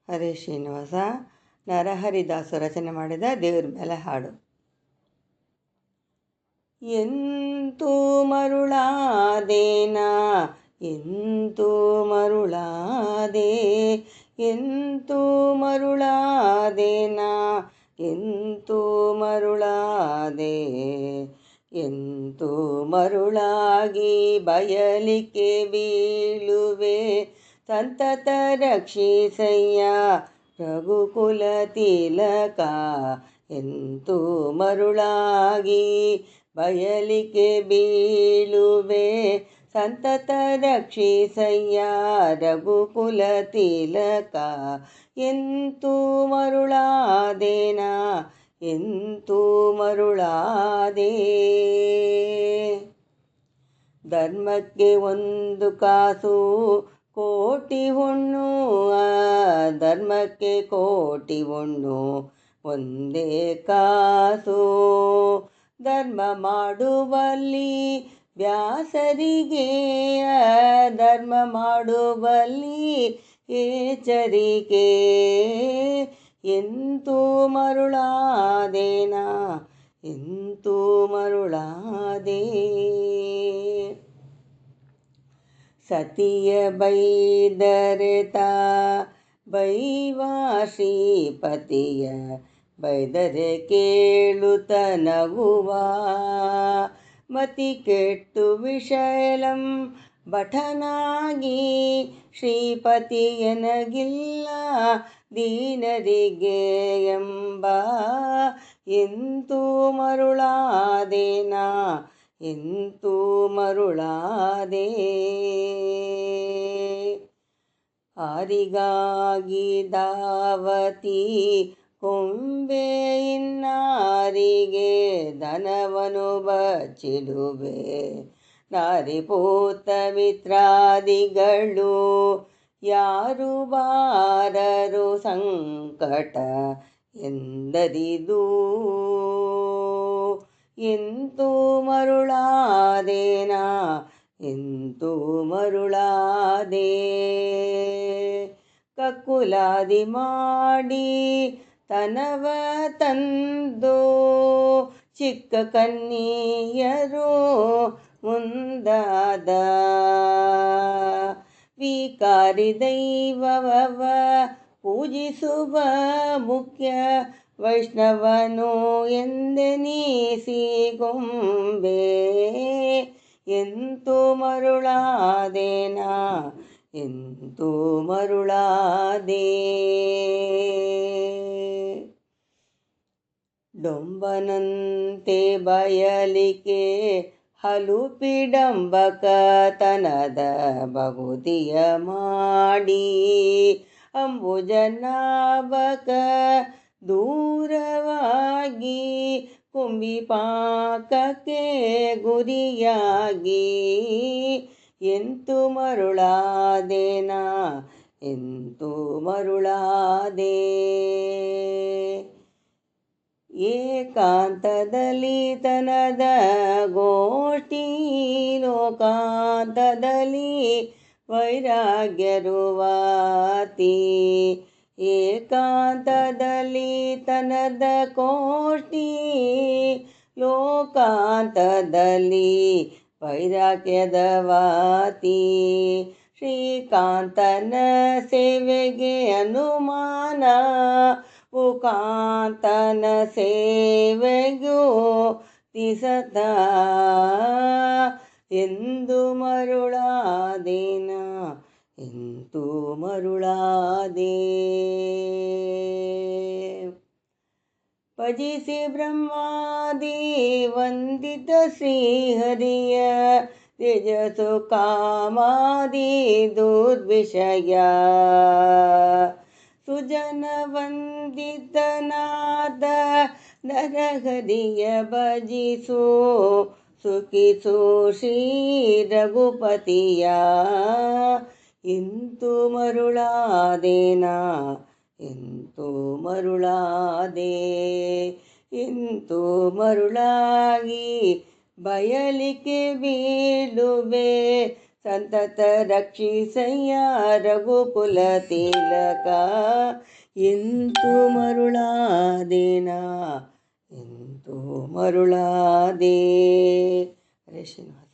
ಹರೇ ಶ್ರೀನಿವಾಸ. ನರಹರಿದಾಸು ರಚನೆ ಮಾಡಿದ ದೇವ್ರ ಮೇಲೆ ಹಾಡು. ಎಂತೂ ಮರುಳಾದೇನಾ ಎಂತೂ ಮರುಳಾದೆ, ಎಂತೂ ಮರುಳಾದೇನಾ ಎಂತೂ ಮರುಳಾದೆ, ಎಂತೂ ಮರುಳಾಗಿ ಬಯಲಿಕೆ ಬೀಳುವೆ, ಸಂತತ ರಕ್ಷಿಸಯ್ಯ ರಘುಕುಲ ತಿಲಕ. ಎಂತೂ ಮರುಳಾಗಿ ಬಯಲಿಕೆ ಬೀಳುವೆ, ಸಂತತ ರಕ್ಷಿಸಯ್ಯ ರಘುಕುಲ ತಿಲಕ. ಎಂತೂ ಮರುಳಾದೇನಾ ಎಂತೂ ಮರುಳಾದೆ, ಧರ್ಮಕ್ಕೆ ಒಂದು ಕಾಸು ಕೋಟಿ ಹುಣ್ಣು, ಧರ್ಮಕ್ಕೆ ಕೋಟಿ ಹುಣ್ಣು ಒಂದೇ ಕಾಸು. ಧರ್ಮ ಮಾಡುವಲ್ಲಿ ವ್ಯಾಸರಿಗೆ, ಧರ್ಮ ಮಾಡುವಲ್ಲಿ ಎಚ್ಚರಿಕೆ. ಎಂತೂ ಮರುಳಾದೇನಾ ಎಂತೂ ಮರುಳಾದೆ, ಸತಿಯ ಬೈದರೆತ ಬೈವ ಶ್ರೀಪತಿಯ ಬೈದರೆ ಕೇಳುತ್ತ ನಗುವ. ಮತಿ ಕೆಟ್ಟು ವಿಷಯಲಂ ಭಟನಾಗಿ, ಶ್ರೀಪತಿಯನಗಿಲ್ಲ ದೀನರಿಗೆ ಎಂಬ. ಎಂತೂ ಮರುಳಾದೇನಾ ಎಂತೂ ಮರುಳಾದೆ, ಆರಿಗಾಗಿ ದಾವತಿ ಕೊಂಬೆ ಇನ್ನಾರಿಗೆ ಧನವನು ಬಚ್ಚಿಡುವೆ. ನಾರಿಪೂತ ಮಿತ್ರಾದಿಗಳು ಯಾರು ಬಾರರು ಸಂಕಟ ಎಂದರಿದು. ಎಂತೂ ಮರುಳಾದೇನಾ ಎಂತೂ ಮರುಳಾದೆ, ಕಕ್ಕುಲಾದಿ ಮಾಡಿ ತನವ ತಂದು ಚಿಕ್ಕ ಕನ್ನಿಯರು ಮುಂದಾದ. ವಿಕಾರಿ ದೈವವ ಪೂಜಿಸುವ ಮುಖ್ಯ ವೈಷ್ಣವನು ಎಂದೆನಿಸಿ ಗೊಂಬೆ. ಎಂತೂ ಮರುಳಾದೇನಾ ಎಂತೂ ಮರುಳಾದೆ, ಡೊಂಬನಂತೆ ಬಯಲಿಕೆ ಹಲುಪಿಡಂಬಕತನದ ಬಹುದಿಯ ಮಾಡಿ, ಅಂಬುಜನಾಭಕ ದೂರವಾಗಿ ಕುಂಭಿಪಾಕಕ್ಕೆ ಗುರಿಯಾಗಿ. ಎಂತೂ ಮರುಳಾದೇನಾ ಎಂತೂ ಮರುಳಾದೆ, ಏಕಾಂತದಲ್ಲಿ ತನದ ಗೋಷ್ಠಿ ಲೋಕಾಂತದಲ್ಲಿ ವೈರಾಗ್ಯರುವಾತಿ. ಏಕಾಂತದಲ್ಲಿ ತನದ ಗೋಷ್ಠಿ ಲೋಕಾಂತದಲ್ಲಿ ವೈರಾಗ್ಯದ ವಾತಿ. ಶ್ರೀಕಾಂತನ ಸೇವೆಗೆ ಅನುಮಾನ, ಉಕಾಂತನ ಸೇವೆಗೂ ತಿಸತ. ಎಂದು ಮರುಳಾದೇನಾ ಎಂತೂ ಮರುಳಾದೆ, ಭಜಿಸಿ ಬ್ರಹ್ಮಾದಿ ವಂದಿತ ಶ್ರೀಹರಿಯ ತೇಜಸ್ಸು ಕಾಮಾದಿ ದುರ್ವಿಷಯ. ಸುಜನ ವಂದಿತನಾದ ನರಹರಿಯ ಭಜಿಸು ಸುಖಿಸು ಶ್ರೀ ರಘುಪತಿಯ. ಎಂತೂ ಮರುಳಾದೇನಾ ಎಂತೂ ಮರುಳಾದೆ, ಎಂತೂ ಮರುಳಾಗಿ ಬಯಲಿಕೆ ಬೀಳುವೆ, ಸಂತತ ರಕ್ಷಿಸಯ್ಯ ರಘುಕುಲ ತಿಲಕ. ಎಂತೂ ಮರುಳಾದೇನಾ, ಎಂತೂ ಮರುಳಾದೆ. ಹರೇ ಶ್ರೀನಿವಾಸ.